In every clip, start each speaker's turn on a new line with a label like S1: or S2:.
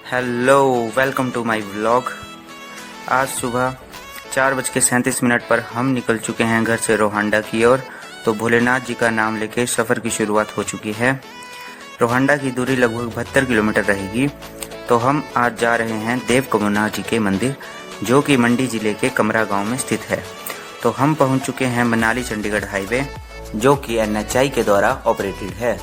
S1: Hello, welcome to my vlog. आज सुबह 4:37 पर हम निकल चुके हैं घर से रोहांडा की ओर। तो भोलेनाथ जी का नाम लेके सफ़र की शुरुआत हो चुकी है। रोहांडा की दूरी लगभग 72 किलोमीटर रहेगी। तो हम आज जा रहे हैं देव कमुनाथ जी के मंदिर, जो कि मंडी जिले के कमरा गांव में स्थित है। तो हम पहुंच चुके हैं मनाली चंडीगढ़ हाईवे, जो कि NHI के द्वारा ऑपरेटेड है।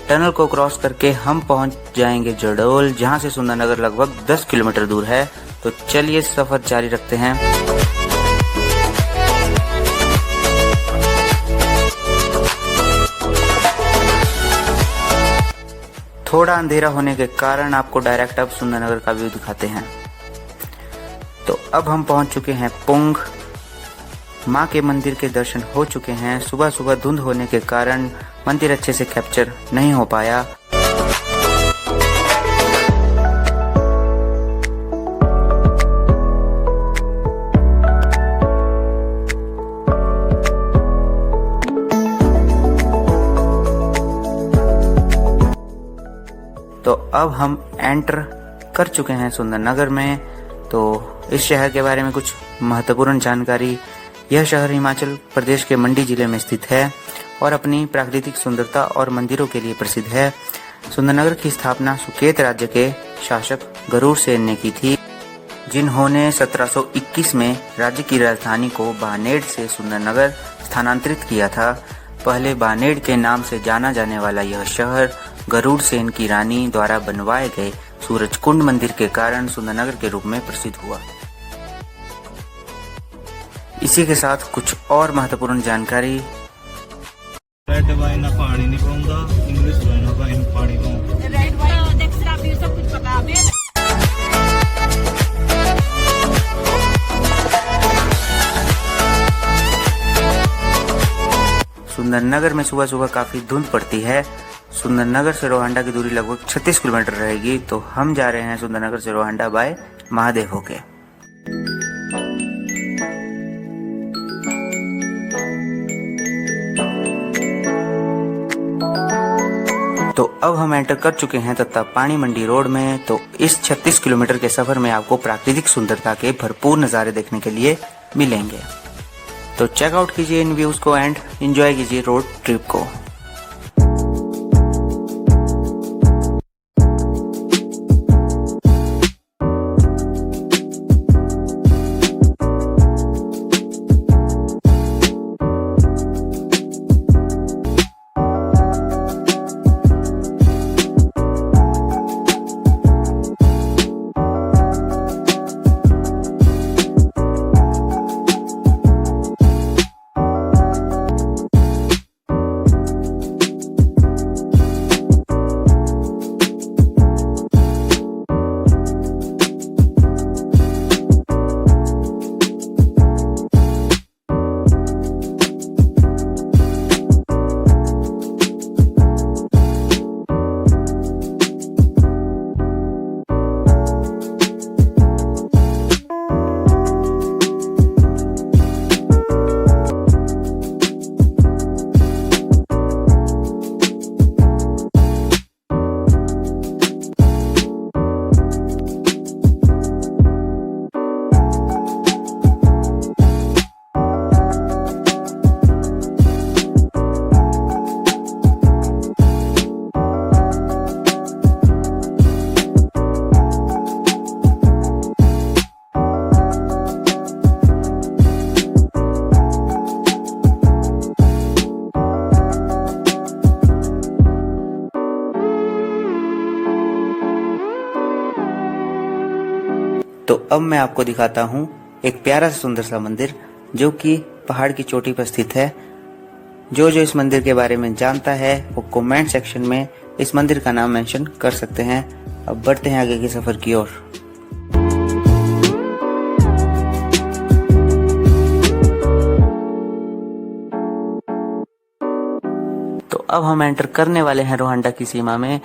S1: टनल को क्रॉस करके हम पहुंच जाएंगे जडोल, जहां से सुंदरनगर लगभग 10 किलोमीटर दूर है। तो चलिए सफर जारी रखते हैं। थोड़ा अंधेरा होने के कारण आपको डायरेक्ट अब सुंदरनगर का व्यू दिखाते हैं। तो अब हम पहुंच चुके हैं पुंग। मां के मंदिर के दर्शन हो चुके हैं। सुबह सुबह धुंध होने के कारण मंदिर अच्छे से कैप्चर नहीं हो पाया। तो अब हम एंटर कर चुके हैं सुंदरनगर में। तो इस शहर के बारे में कुछ महत्वपूर्ण जानकारी। यह शहर हिमाचल प्रदेश के मंडी जिले में स्थित है और अपनी प्राकृतिक सुंदरता और मंदिरों के लिए प्रसिद्ध है। सुंदरनगर की स्थापना सुकेत राज्य के शासक गरुड़ सेन ने की थी, जिन्होंने 1721 में राज्य की राजधानी को बानेड़ से सुंदरनगर स्थानांतरित किया था। पहले बानेड़ के नाम से जाना जाने वाला यह शहर गरुड़ सेन की रानी द्वारा बनवाए गए सूरजकुंड मंदिर के कारण सुंदरनगर के रूप में प्रसिद्ध हुआ। इसी के साथ कुछ और महत्वपूर्ण जानकारी।
S2: रेड वाइन ना पानी नहीं पाऊंगा, इंग्लिश वाइन ना पानी पाऊंगा।
S3: रेड वाइन देख सर आप ये सब कुछ पता है।
S1: सुंदरनगर में सुबह सुबह काफी धुंध पड़ती है। सुंदरनगर से रोहांडा की दूरी लगभग 36 किलोमीटर रहेगी। तो हम जा रहे हैं सुंदरनगर से रोहांडा बाय महादेव होके। तो अब हम एंटर कर चुके हैं तत्तापानी मंडी रोड में। तो इस 36 किलोमीटर के सफर में आपको प्राकृतिक सुंदरता के भरपूर नज़ारे देखने के लिए मिलेंगे। तो चेकआउट कीजिए इन व्यूज को एंड एंजॉय कीजिए रोड ट्रिप को। तो अब मैं आपको दिखाता हूँ एक प्यारा सा सुंदर सा मंदिर, जो कि पहाड़ की चोटी पर स्थित है। जो इस मंदिर के बारे में जानता है वो कमेंट सेक्शन में इस मंदिर का नाम मेंशन कर सकते हैं। अब बढ़ते हैं आगे के सफर की ओर। तो अब हम एंटर करने वाले हैं रोहांडा की सीमा में।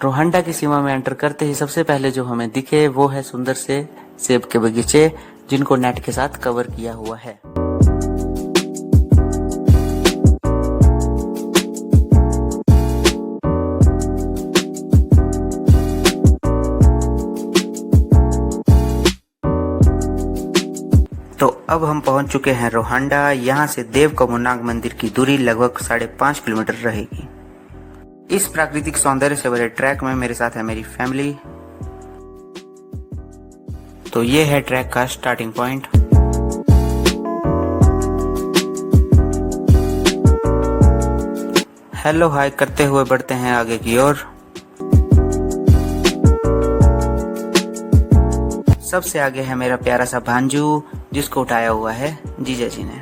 S1: रोहांडा की सीमा में एंटर करते ही सबसे पहले जो हमें दिखे वो है सुंदर से सेब के बगीचे, जिनको नेट के साथ कवर किया हुआ है। अब हम पहुंच चुके हैं रोहांडा। यहाँ से देव कमोनाग मंदिर की दूरी लगभग 5.5 किलोमीटर रहेगी। इस प्राकृतिक सौंदर्य से भरे ट्रैक में मेरे साथ है मेरी फैमिली। तो ये है ट्रैक का स्टार्टिंग पॉइंट। हेलो हाय करते हुए बढ़ते हैं आगे की ओर। सबसे आगे है मेरा प्यारा सा भांजू, जिसको उठाया हुआ है जीजा जी ने।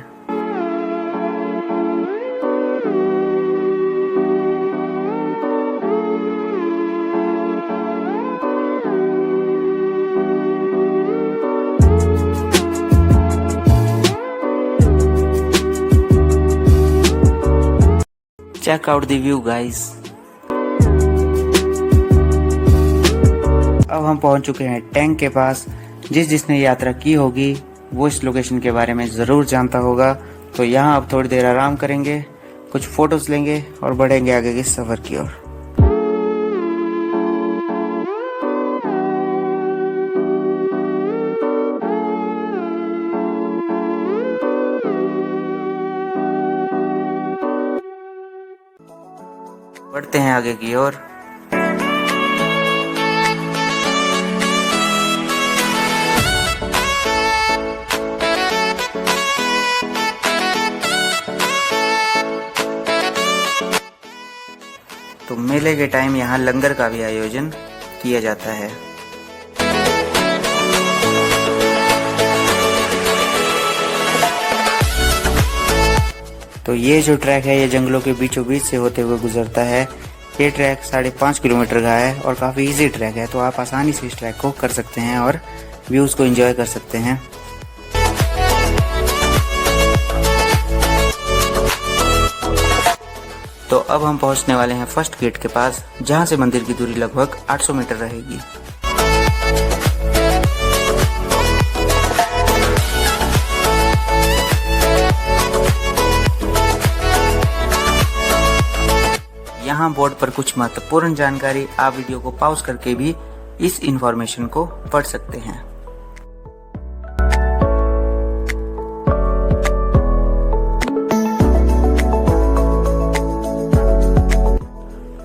S1: Check out the view guys. अब हम पहुंच चुके हैं टैंक के पास। जिसने यात्रा की होगी वो इस लोकेशन के बारे में ज़रूर जानता होगा। तो यहाँ अब थोड़ी देर आराम करेंगे, कुछ फोटोज लेंगे और बढ़ेंगे आगे के सफ़र की ओर। बढ़ते हैं आगे की ओर। तो मेले के टाइम यहाँ लंगर का भी आयोजन किया जाता है। तो ये जो ट्रैक है ये जंगलों के बीचों बीच से होते हुए गुजरता है। ये ट्रैक 5.5 किलोमीटर का है और काफ़ी इजी ट्रैक है। तो आप आसानी से इस ट्रैक को कर सकते हैं और व्यूज़ को एंजॉय कर सकते हैं। तो अब हम पहुंचने वाले हैं फर्स्ट गेट के पास, जहां से मंदिर की दूरी लगभग 800 मीटर रहेगी। यहाँ बोर्ड पर कुछ महत्वपूर्ण जानकारी, आप वीडियो को पॉज करके भी इस इंफॉर्मेशन को पढ़ सकते हैं।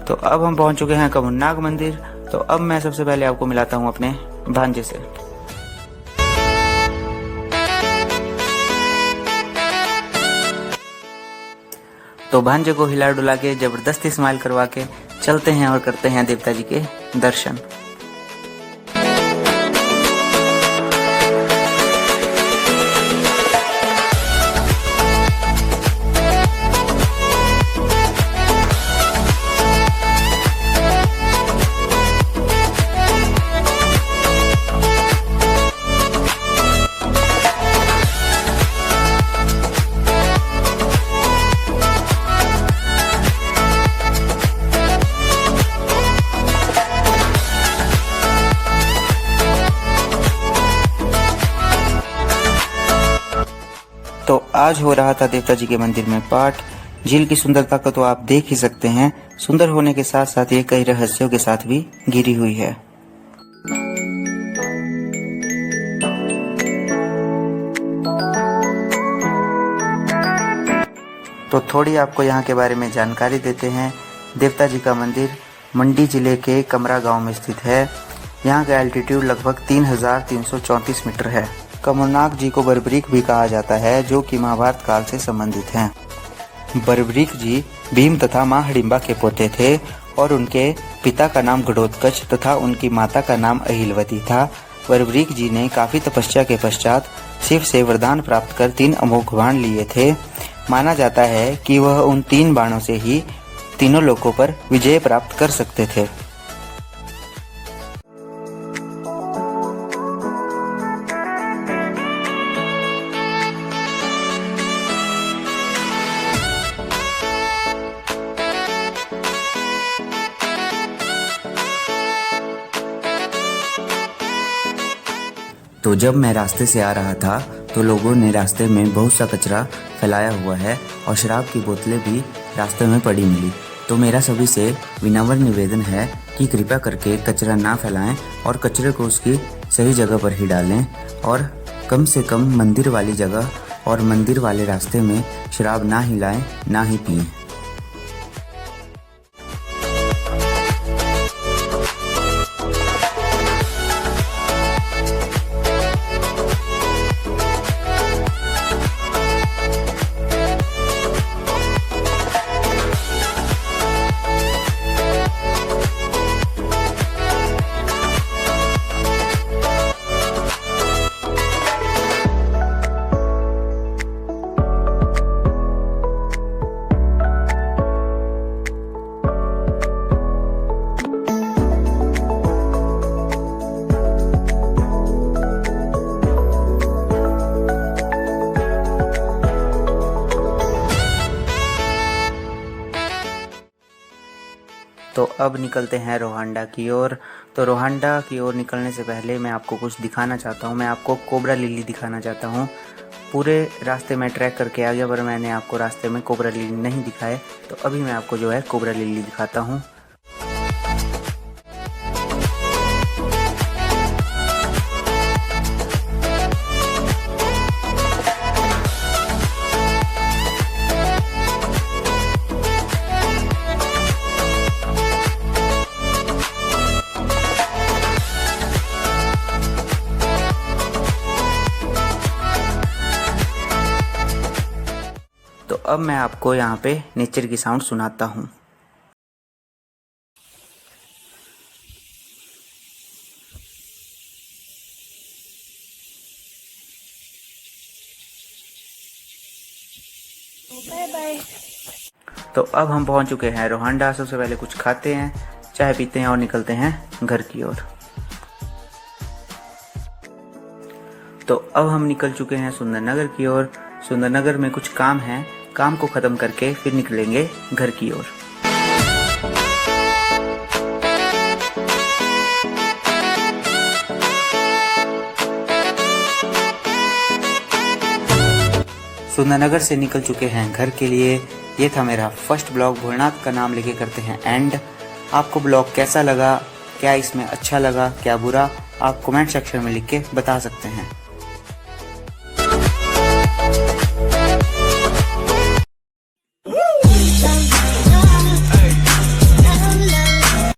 S1: तो अब हम पहुंच चुके हैं कमोनाग मंदिर। तो अब मैं सबसे पहले आपको मिलाता हूं अपने भांजे से। तो भांजे को हिला डुला के जबरदस्ती स्माइल करवा के चलते हैं और करते हैं देवता जी के दर्शन। तो आज हो रहा था देवता जी के मंदिर में पाठ। झील की सुंदरता को तो आप देख ही सकते हैं। सुंदर होने के साथ साथ ये कई रहस्यों के साथ भी घिरी हुई है। तो थोड़ी आपको यहाँ के बारे में जानकारी देते हैं। देवता जी का मंदिर मंडी जिले के कमरा गांव में स्थित है। यहाँ का एल्टीट्यूड लगभग 3334 मीटर है। कमोनाग जी को बर्बरीक भी कहा जाता है, जो कि महाभारत काल से संबंधित हैं। बर्बरीक जी भीम तथा मां हिडिंबा के पोते थे और उनके पिता का नाम घटोत्कच तथा उनकी माता का नाम अहिलवती था। बर्बरीक जी ने काफी तपस्या के पश्चात शिव से वरदान प्राप्त कर 3 अमोघ बाण लिए थे। माना जाता है कि वह उन 3 बाणों से ही तीनों लोकों पर विजय प्राप्त कर सकते थे। तो जब मैं रास्ते से आ रहा था तो लोगों ने रास्ते में बहुत सा कचरा फैलाया हुआ है और शराब की बोतलें भी रास्ते में पड़ी मिली। तो मेरा सभी से विनम्र निवेदन है कि कृपया करके कचरा ना फैलाएं और कचरे को उसकी सही जगह पर ही डालें और कम से कम मंदिर वाली जगह और मंदिर वाले रास्ते में शराब ना ही लाएं, ना ही पिएं। तो अब निकलते हैं रोहांडा की ओर। तो रोहांडा की ओर निकलने से पहले मैं आपको कुछ दिखाना चाहता हूँ। मैं आपको कोबरा लिली दिखाना चाहता हूँ। पूरे रास्ते में ट्रैक करके आ गया, पर मैंने आपको रास्ते में कोबरा लिली नहीं दिखाए। तो अभी मैं आपको जो है कोबरा लिली दिखाता हूँ। तो अब मैं आपको यहाँ पे नेचर की साउंड सुनाता हूँ।
S3: Bye bye.
S1: तो अब हम पहुँच चुके हैं रोहांडा। सबसे पहले कुछ खाते हैं, चाय पीते हैं और निकलते हैं घर की ओर। तो अब हम निकल चुके हैं सुंदरनगर की ओर। सुंदरनगर में कुछ काम है, काम को ख़त्म करके फिर निकलेंगे घर की ओर। सुंदरनगर से निकल चुके हैं घर के लिए। ये था मेरा फर्स्ट ब्लॉग। भोलेनाथ का नाम लेके करते हैं एंड। आपको ब्लॉग कैसा लगा, क्या इसमें अच्छा लगा, क्या बुरा, आप कमेंट सेक्शन में लिख के बता सकते हैं।